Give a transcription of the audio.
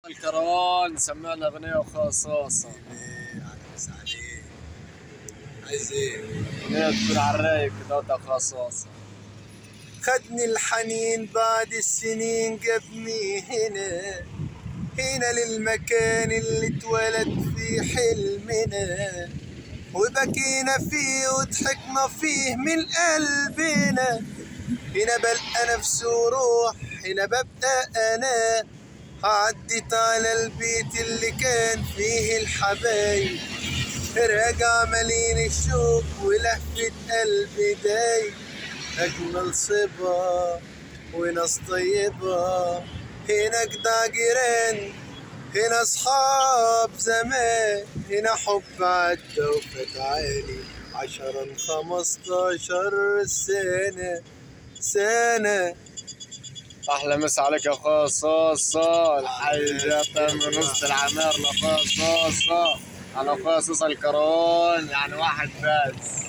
الكران سمعنا اغنية وخصاصة. على مساعدين عايز ايه؟ اغنية تكون على الرايق كده وخصاصة. خدني الحنين بعد السنين جابني هنا للمكان اللي اتولد فيه حلمنا، وبكينا فيه وضحكنا فيه من قلبنا. هنا بلقى نفسي وروح، هنا ببقى انا. عديت على البيت اللي كان فيه الحبايب، راجع مليان الشوق ولهفة قلبي دايب. أجمل صبا وناس طيبة، هنا جدع جيران، هنا أصحاب زمان، هنا حب عدى وفات عالي 10 15 سنة. احلى مسا عليك يا خصاصة، الحي جابها من وسط العمار لخصاصة. انا خصاصة الكران يعني واحد بس.